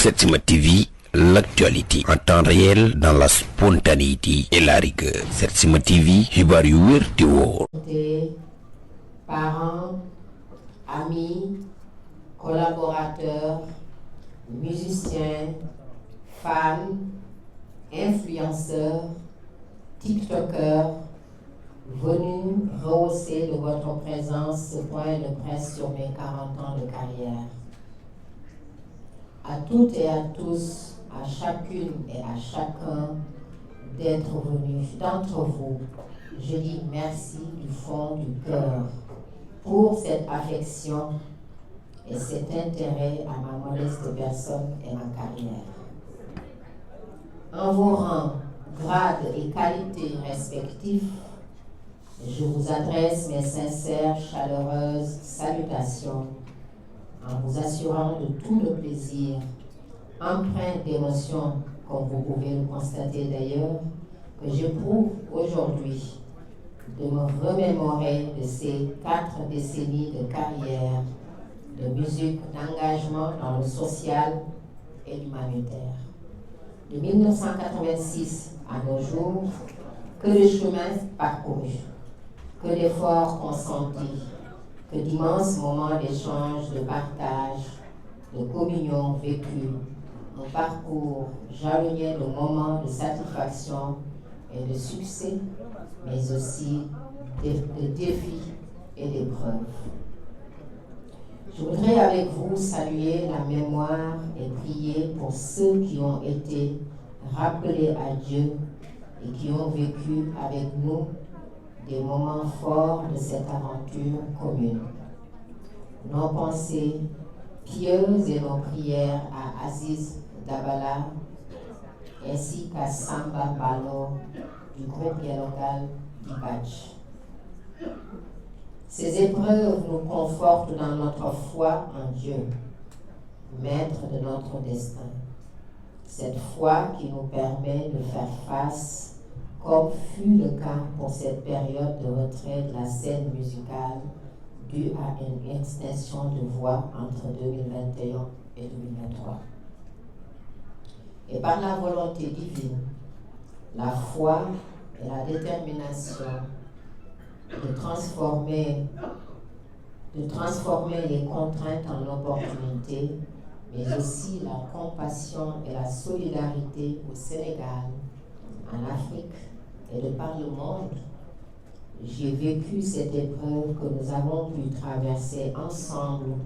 Setsima TV, l'actualité en temps réel dans la spontanéité et la rigueur. Setsima TV, xibaar yu wér te wóor. Parents, amis, collaborateurs, musiciens, fans, influenceurs, tiktokers, venus rehausser de votre présence ce point de presse sur mes 40 ans de carrière. À toutes et à tous, à chacune et à chacun d'entre vous, je dis merci du fond du cœur pour cette affection et cet intérêt à ma modeste personne et ma carrière. En vos rangs, grades et qualités respectifs, je vous adresse mes sincères, chaleureuses salutations en vous assurant de tout le plaisir, empreint d'émotion, comme vous pouvez le constater d'ailleurs, que j'éprouve aujourd'hui de me remémorer de ces 4 décennies de carrière, de musique, d'engagement dans le social et l'humanitaire. De 1986 à nos jours, que de chemins parcourus, que d'efforts consentis, que d'immenses moments d'échange, de partage, de communion vécue, un parcours jalonnier de moments de satisfaction et de succès, mais aussi de défis et d'épreuves. Je voudrais avec vous saluer la mémoire et prier pour ceux qui ont été rappelés à Dieu et qui ont vécu avec nous des moments forts de cette aventure commune. Nos pensées pieuses et nos prières à Aziz Dabala ainsi qu'à Samba Balo du groupe dialogal d'Ibach. Ces épreuves nous confortent dans notre foi en Dieu, maître de notre destin. Cette foi qui nous permet de faire face, comme fut le cas pour cette période de retrait de la scène musicale due à une extinction de voix entre 2021 et 2023. Et par la volonté divine, la foi et la détermination de transformer les contraintes en opportunités, mais aussi la compassion et la solidarité au Sénégal, en Afrique et de par le monde, j'ai vécu cette épreuve que nous avons pu traverser ensemble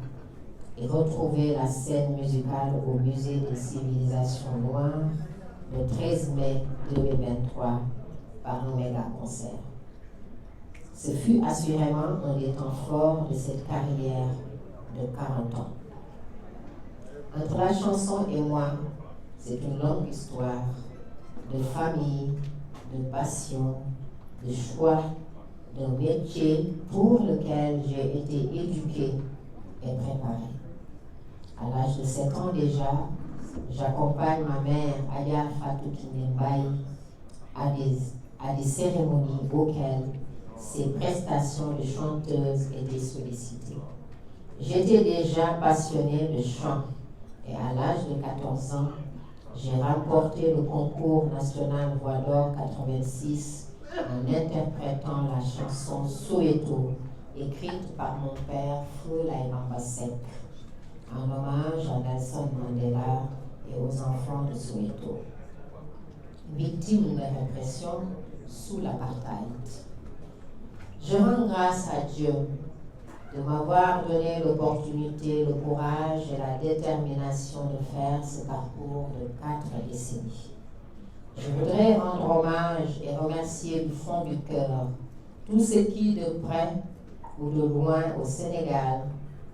et retrouver la scène musicale au Musée des civilisations noires le 13 mai 2023 par un méga concert. Ce fut assurément un des temps forts de cette carrière de 40 ans. Entre la chanson et moi, c'est une longue histoire de famille, de passion, de choix, d'un métier pour lequel j'ai été éduquée et préparée. À l'âge de 7 ans déjà, j'accompagne ma mère, Aya Fatou Kiné Mbaye, à des cérémonies auxquelles ses prestations de chanteuse étaient sollicitées. J'étais déjà passionnée de chant et à l'âge de 14 ans, j'ai remporté le concours national Voix d'Or 86 en interprétant la chanson Soweto, écrite par mon père Feu Laïmamba Seck, en hommage à Nelson Mandela et aux enfants de Soweto, victimes de répression sous l'apartheid. Je rends grâce à Dieu de m'avoir donné l'opportunité, le courage et la détermination de faire ce parcours de 4 décennies. Je voudrais rendre hommage et remercier du fond du cœur tous ceux qui, de près ou de loin au Sénégal,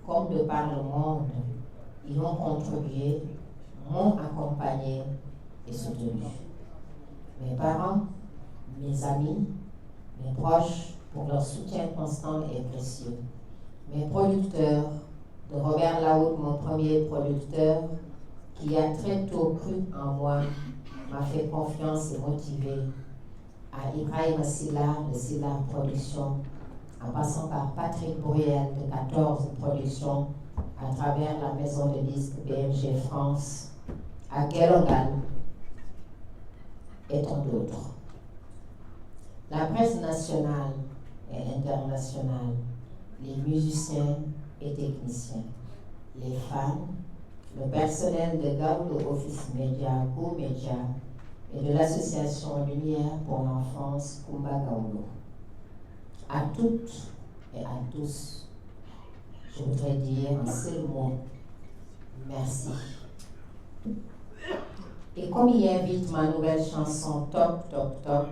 comme de par le monde, y ont contribué, m'ont accompagné et soutenu. Mes parents, mes amis, mes proches, pour leur soutien constant et précieux. Mes producteurs, de Robert Laoud, mon premier producteur, qui a très tôt cru en moi, m'a fait confiance et motivé, à Ibrahim Silla de Silla Productions, en passant par Patrick Bruel de 14 Productions, à travers la maison de disques BMG France, à Guelongal et tant d'autres. La presse nationale et internationale, les musiciens et techniciens, les fans, le personnel de Gaulo Office Média, Go Média et de l'association Lumière pour l'enfance Kumba Gaulo. À toutes et à tous, je voudrais dire un seul mot, merci. Et comme y invite ma nouvelle chanson Toc Toc Toc,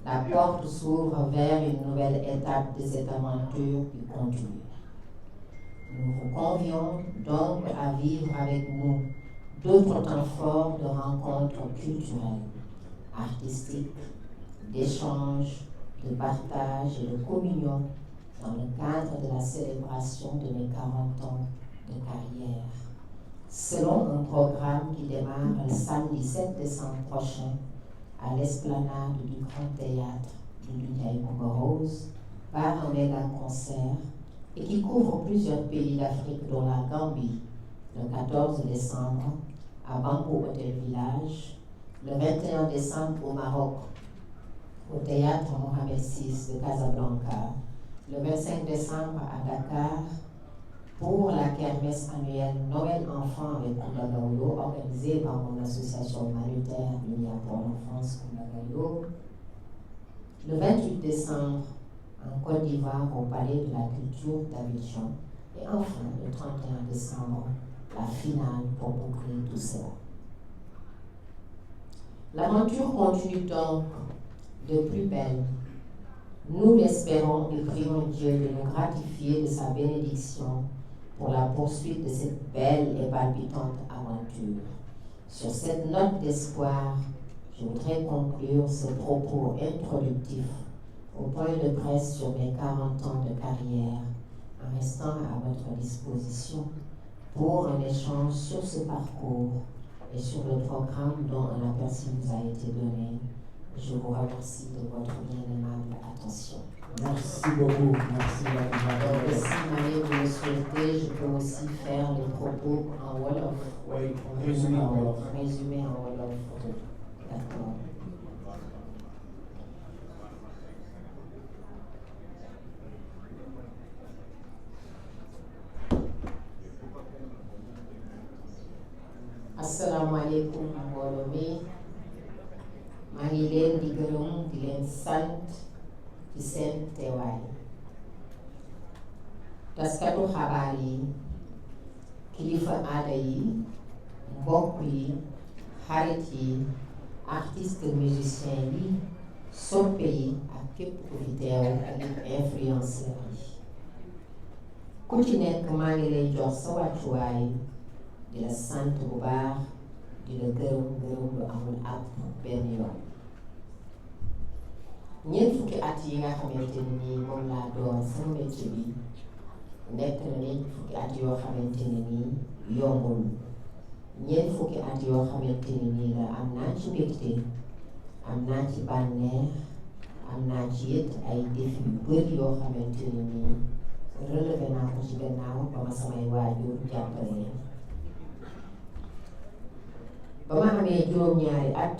la porte s'ouvre vers une nouvelle étape de cette aventure qui continue. Nous vous convions donc à vivre avec nous d'autres temps forts de rencontres culturelles, artistiques, d'échanges, de partage et de communion dans le cadre de la célébration de mes 40 ans de carrière. Selon un programme qui démarre le samedi 7 décembre prochain à l'esplanade du Grand Théâtre de Ndiaye Coumba Rose par un méga concert et qui couvre plusieurs pays d'Afrique dont la Gambie le 14 décembre à Banco Hotel Village, le 21 décembre au Maroc au Théâtre Mohamed VI de Casablanca, le 25 décembre à Dakar pour la kermesse annuelle Noël Enfant avec Kumba Gaulo organisée par mon association humanitaire Lumière pour l'enfance Kumba Gaulo, le 28 décembre en Côte d'Ivoire au Palais de la Culture d'Abidjan et enfin le 31 décembre la finale pour boucler tout cela. L'aventure continue donc de plus belle. Nous l'espérons et prions Dieu de nous gratifier de sa bénédiction pour la poursuite de cette belle et palpitante aventure. Sur cette note d'espoir, je voudrais conclure ce propos introductif au point de presse sur mes 40 ans de carrière, en restant à votre disposition pour un échange sur ce parcours et sur le programme dont un aperçu nous a été donné. Je vous remercie de votre bien aimable attention. Merci beaucoup. Merci, Donc, si Marie vous le souhaitez, je peux aussi faire les propos en Wolof. Oui, résumé en Wolof. Résumé en Wolof. D'accord. Asalaamaaleykum mbooloo mi maa ngi leen di gërëm di leen sant ci seen teewaay. Taskatu xabaar yi, kilifa aada yi, mbokk yi, xarit yi, artiste musicien yi, soppe yi ak képp ku fi teew ak influenceur yi. Ku ci nekk maa ngi lay jox sa wàccuwaay di la sant bu baax di la gërëm lu amul ab benn yoon. ñeent fukki at yi nga xamante ne nii moom laa doon sama métier bi nekk na ñeent fukki at yoo xamante ne nii yombul. ñeent fukki at yoo xamante ne nii la am naa ci mbégte, am naa ci bànneex, am naa ci it ay défi yu bëri yoo xamante ne nii relevé naa ko ci gannaaw ba ma samay waajur jàppale. ba ma amee juróom-ñaari at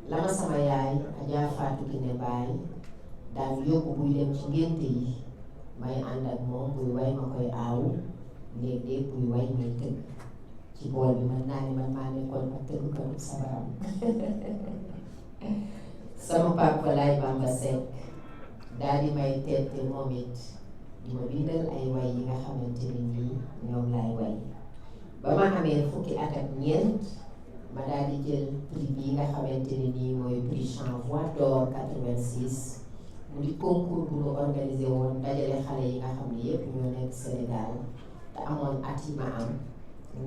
la ma sama yaay Adja Fatou Kiné Baye daan yóbbu buy dem ci ngénte yi may ànd ak moom buy way ma koy aaw léeg-léeg buy way may tëgg ci bool bi mën naa ne man maa nekkoon ak tëggkatu sabaram. sama papa Laye Bamba Seck daal di may tette moom it di ma bindal ay way yi nga xamante ne nii ñoom laay way. ba ma amee fukki at ak ñeent ma daal di jël prix bii nga xamante ne nii mooy prix Champ Voix d'Or 86 mu di concours bu ñu organisé woon dajale xale yi nga xam ne yépp ñoo nekk Sénégal te amoon at yi ma am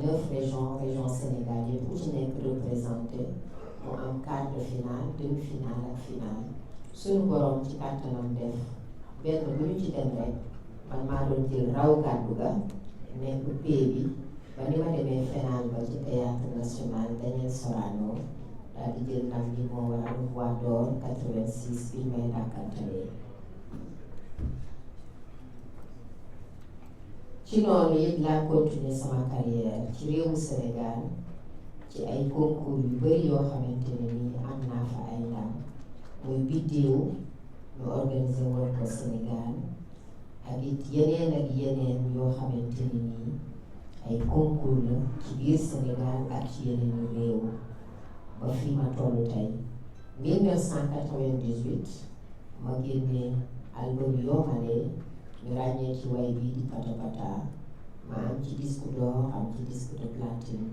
9 régions Sénégal yépp ku ci nekk représenté mu am quart de finale, demi-finale ak finale. Suñu borom ci kàttanam def benn bu ñu ci dem rek man maa doon jël raw gàddu ga nekk pay bi ba ni ma demee final ba ci théâtre national Daniel Sorano daal di jël ndam li moo waral Voix d'Or 86 bi may dàkkantalee. ci noonu it laa continuer sama carrière ci réewu Sénégal ci ay concours yu bari yoo xamante ne nii am naa fa ay ndam muy biddéew ñu organiser woon ko Sénégal ak it yeneen yoo xamante ne nii ay concours la ci biir Sénégal ak ci yeneen réew ba fii ma tollu tey 1998 ma génne album Yoomale ñu ràññee ci way bii di Pata Pata ma am ci disque d'or am ci disque de platine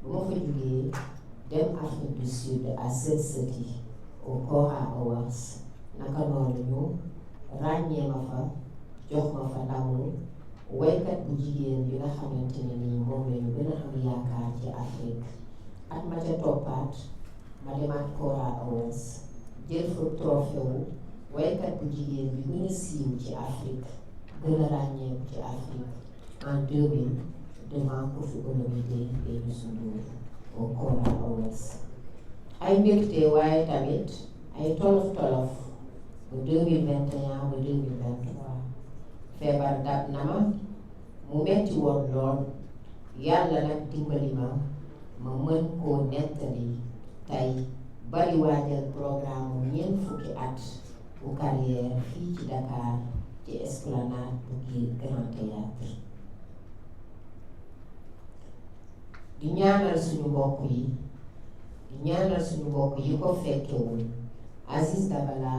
bu ma fa jugee dem Afrique du Sud à Setseti au Kora Awards naka noonu ñu ràññee ma fa jox ma fa ndamu waykat bu jigéen bi nga xamante ne nii moom la ñu gën a am yaakaar ci Afrique at ma ca toppaat ma demaat Kora Awards jël fa trophée wu waykat bu jigéen bi gën a siiw ci Afrique gën a ràññeeku ci Afrique en 2000 devant Koffi Olomide et Youssou Ndour au Kora Awards ay mbégte waaye tamit ay tolof-tolof bu 2021 ba 2023 feebar dab na ma mu metti woon lool yàlla nag dimbali ma mën koo nettali tey bari waajal programme ñeent fukki at bu carrière fii ci Dakar ci Esplanade bu Grand Théâtre di ñaanal suñu mbokk yi ko fekkewul Aziz Dabala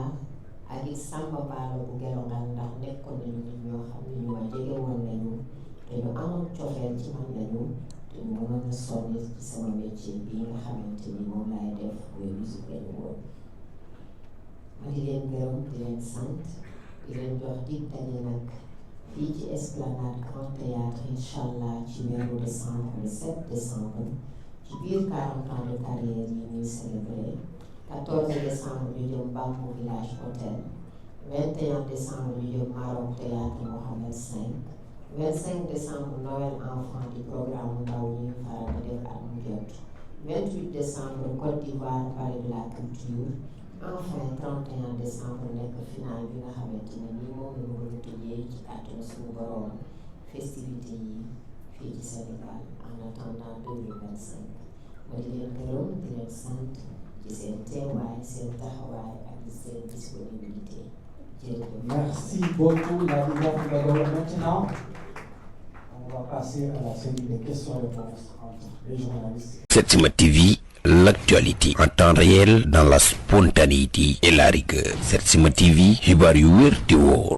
ak it Samba Balo bu Gelongal ndax nekkoon nañu nit ñoo xam ne ñu ma jege woon nañu te ñu amoon cofeel ci man lañu te ñu mënoon a sonn ci sama métier bii nga xamante ni moom laay def muy musique lañu woon ma di leen gërëm di leen sant di leen jox dig daje nag fii ci Esplanade Grand Théâtre inchallah ci weeru décembre le 7 décembre ci biir 40 ans de carrière yi ñuy célébrer 14 décembre ñu jëm Bambou Village Hotel 21 décembre ñu jëm Maroc Théâtre Mohamed V 25 décembre Noël enfant di programme ndaw ñuy faral di def at mu jot 28 décembre Côte d'Ivoire Palais de la Culture enfin 31 décembre nekk final bi nga xamante ne nii moom la ñu mën a tëjee ci kàttanu suñu borom festivité yi fii ci Sénégal en attendant 2025 ma di leen gërëm di leen sant ci seen teewaay seen taxawaay ak seen disponibilité jërëjëf. Merci beaucoup, la Diva. Maintenant, on va passer à la série de questions-réponses entre les journalistes. Setsima TV, l'actualité en temps réel dans la spontanéité et la rigueur. Setsima TV, xibaar yu wér te wóor.